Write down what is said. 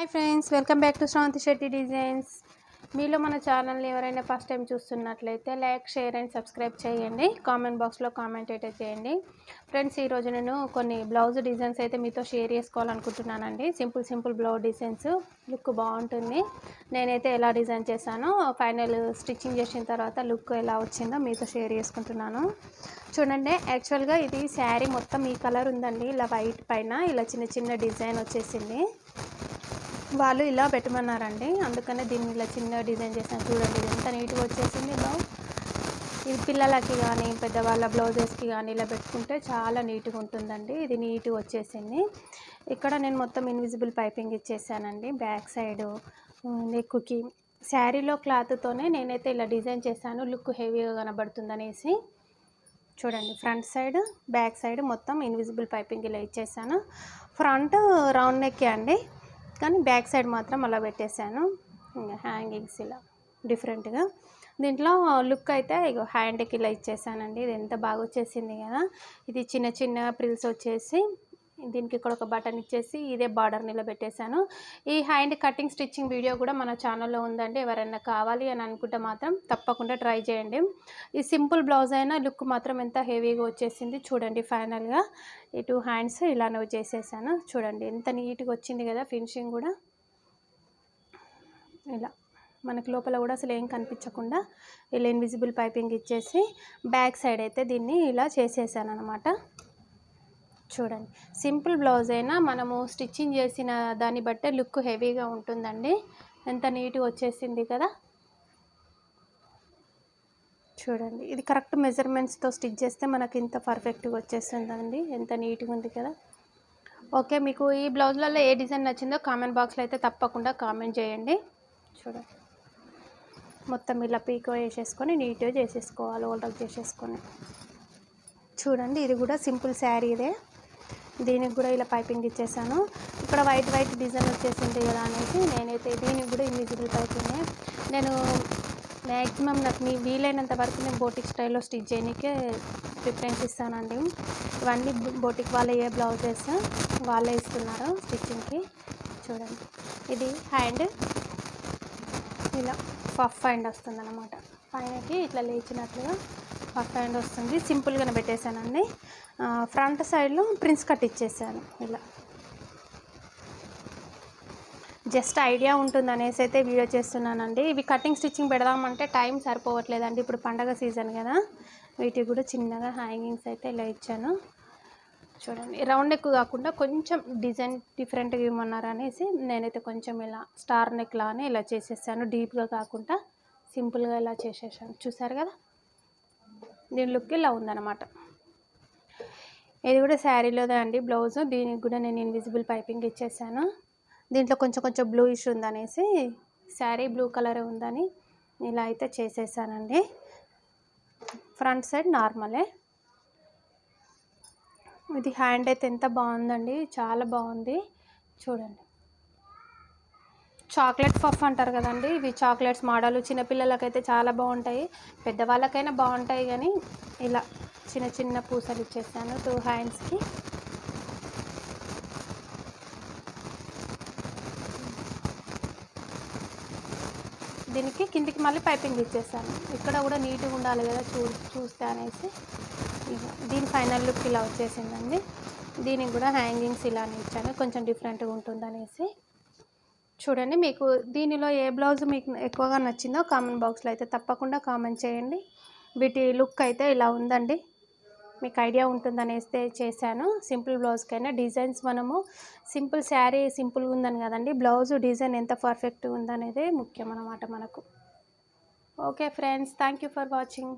Hi friends, welcome back to Sravanthi Shetty designs. మీలో మన ఛానల్ని ఎవరైనా ఫస్ట్ టైం చూస్తున్నట్లయితే లైక్, షేర్ అండ్ సబ్స్క్రైబ్ చేయండి. కామెంట్ బాక్స్లో కామెంట్ అయితే చేయండి. ఫ్రెండ్స్, ఈరోజు నేను కొన్ని బ్లౌజ్ డిజైన్స్ అయితే మీతో షేర్ చేసుకోవాలనుకుంటున్నానండి. సింపుల్ బ్లౌజ్ డిజైన్స్, లుక్ బాగుంటుంది. నేనైతే ఎలా డిజైన్ చేశానో ఫైనల్ స్టిచ్చింగ్ చేసిన తర్వాత లుక్ ఎలా వచ్చిందో మీతో షేర్ చేసుకుంటున్నాను. చూడండి, యాక్చువల్గా ఇది శారీ మొత్తం ఈ కలర్ ఉందండి. ఇలా వైట్ పైన ఇలా చిన్న డిజైన్ వచ్చేసింది. వాళ్ళు ఇలా పెట్టమన్నారండి, అందుకనే దీన్ని ఇలా చిన్న డిజైన్ చేశాను. చూడండి, ఇది ఎంత నీట్గా వచ్చేసింది బ్లౌజ్. ఇది పిల్లలకి కానీ పెద్దవాళ్ళ బ్లౌజెస్కి కానీ ఇలా పెట్టుకుంటే చాలా నీట్గా ఉంటుందండి. ఇది నీట్గా వచ్చేసింది. ఇక్కడ నేను మొత్తం ఇన్విజిబుల్ పైపింగ్ ఇచ్చేసానండి. బ్యాక్ సైడ్ నెక్కి శారీలో క్లాత్తోనే నేనైతే ఇలా డిజైన్ చేశాను, లుక్ హెవీగా కనబడుతుంది అనేసి. చూడండి, ఫ్రంట్ సైడ్ బ్యాక్ సైడ్ మొత్తం ఇన్విజిబుల్ పైపింగ్ ఇలా ఇచ్చేసాను. ఫ్రంట్ రౌండ్ నెక్కే అండి, కానీ బ్యాక్ సైడ్ మాత్రం అలా పెట్టేశాను. ఇంకా హ్యాంగింగ్స్ ఇలా డిఫరెంట్గా. దీంట్లో లుక్ అయితే ఇగో హ్యాండ్కి ఇలా ఇచ్చేసానండి. ఇది ఎంత బాగా వచ్చేసింది కదా. ఇది చిన్న ప్రిల్స్ వచ్చేసి దీనికి ఇక్కడ ఒక బటన్ ఇచ్చేసి ఇదే బార్డర్ నిలబెట్టేశాను. ఈ హ్యాండ్ కటింగ్ స్టిచ్చింగ్ వీడియో కూడా మన ఛానల్లో ఉందండి. ఎవరైనా కావాలి అని అనుకుంటే మాత్రం తప్పకుండా ట్రై చేయండి. ఈ సింపుల్ బ్లౌజ్ అయినా లుక్ మాత్రం ఎంత హెవీగా వచ్చేసింది. చూడండి, ఫైనల్గా ఈ 2 హ్యాండ్స్ ఇలానే చేసేసాను. చూడండి ఎంత నీట్గా వచ్చింది కదా. ఫినిషింగ్ కూడా ఇలా మనకి లోపల కూడా అసలు ఏం కనిపించకుండా ఇలా ఇన్విజిబుల్ పైపింగ్ ఇచ్చేసి బ్యాక్ సైడ్ అయితే దీన్ని ఇలా చేసేసాను అనమాట. చూడండి, సింపుల్ బ్లౌజ్ అయినా మనము స్టిచ్చింగ్ చేసిన దాన్ని బట్టే లుక్ హెవీగా ఉంటుందండి. ఎంత నీట్గా వచ్చేసింది కదా. చూడండి, ఇది కరెక్ట్ మెజర్మెంట్స్తో స్టిచ్ చేస్తే మనకి ఇంత పర్ఫెక్ట్గా వచ్చేస్తుందండి. ఎంత నీట్గా ఉంది కదా. ఓకే, మీకు ఈ బ్లౌజ్లలో ఏ డిజైన్ నచ్చిందో కామెంట్ బాక్స్లో అయితే తప్పకుండా కామెంట్ చేయండి. చూడండి, మొత్తం ఇలా పీకో వేసేసుకొని నీట్గా చేసేసుకోవాలి, ఓల్డర్ చేసేసుకొని. చూడండి, ఇది కూడా సింపుల్ శారీ ఇదే. దీనికి కూడా ఇలా పైపింగ్ ఇచ్చేసాను. ఇక్కడ వైట్ డిజైన్ వచ్చేసింది కదా అనేసి నేనైతే దీనికి కూడా ఇన్విజిబుల్ పైపింగ్. నేను మ్యాక్సిమం నాకు వీలైనంత వరకు నేను బోటిక్ స్టైల్లో స్టిచ్ చేయడానికే ప్రిఫరెన్స్ ఇస్తానండి. ఇవన్నీ బోటిక్ వాళ్ళే ఏ బ్లౌజెస్ వాళ్ళే ఇస్తున్నారు స్టిచ్చింగ్కి. చూడండి, ఇది హ్యాండ్ ఇలా పఫ్ హ్యాండ్ వస్తుంది అన్నమాట. పైనకి ఇట్లా లేచినట్లుగా పఫ్ హ్యాండ్ వస్తుంది. సింపుల్గానే పెట్టేశానండి. ఫ్రంట్ సైడ్లో ప్రిన్స్ కట్ ఇచ్చేసాను. ఇలా జస్ట్ ఐడియా ఉంటుంది అనేసి అయితే వీడియో చేస్తున్నానండి. ఇవి కటింగ్ స్టిచ్చింగ్ పెడదామంటే టైం సరిపోవట్లేదండి. ఇప్పుడు పండగ సీజన్ కదా. వీటికి కూడా చిన్నగా హ్యాంగింగ్స్ అయితే ఇలా ఇచ్చాను. చూడండి, రౌండ్ నెక్ కాకుండా కొంచెం డిజైన్ డిఫరెంట్గా ఇవ్వమన్నారు అనేసి నేనైతే కొంచెం ఇలా స్టార్ నెక్ లానే ఇలా చేసేసాను. డీప్గా కాకుండా సింపుల్గా ఇలా చేసేసాను. చూసారు కదా, దీని లుక్ ఇలా ఉందన్నమాట. ఇది కూడా శారీలోదే అండి బ్లౌజ్. దీనికి కూడా నేను ఇన్విజిబుల్ పైపింగ్ ఇచ్చేసాను. దీంట్లో కొంచెం బ్లూ ఇష్యూ ఉందనేసి, శారీ బ్లూ కలర్ ఉందని ఇలా అయితే చేసేసానండి. ఫ్రంట్ సైడ్ నార్మలే. ఇది హ్యాండ్ అయితే ఎంత బాగుందండి, చాలా బాగుంది. చూడండి, చాక్లెట్ పఫ్ అంటారు కదండి, ఇవి చాక్లెట్స్ మోడల్ చిన్నపిల్లలకైతే చాలా బాగుంటాయి, పెద్దవాళ్ళకైనా బాగుంటాయి. కానీ ఇలా చిన్న పూసలు ఇచ్చేసాను 2 హ్యాండ్స్కి. దీనికి కిందికి మళ్ళీ పైపింగ్ ఇచ్చేసాను. ఇక్కడ కూడా నీట్గా ఉండాలి కదా చూస్తే అనేసి. దీని ఫైనల్ లుక్ ఇలా వచ్చేసిందండి. దీనికి కూడా హ్యాంగింగ్స్ ఇలానే ఇచ్చాను, కొంచెం డిఫరెంట్గా ఉంటుందనేసి. చూడండి, మీకు దీనిలో ఏ బ్లౌజ్ మీకు ఎక్కువగా నచ్చిందో కామెంట్ బాక్స్లో అయితే తప్పకుండా కామెంట్ చేయండి. వీటి లుక్ అయితే ఇలా ఉందండి. మీకు ఐడియా ఉంటుందనేస్తే చేశాను. సింపుల్ బ్లౌజ్కైనా డిజైన్స్ మనము సింపుల్ శారీ సింపుల్గా ఉందని కదండి, బ్లౌజ్ డిజైన్ ఎంత పర్ఫెక్ట్గా ఉందనేదే ముఖ్యం అన్నమాట మనకు. Okay friends, thank you for watching.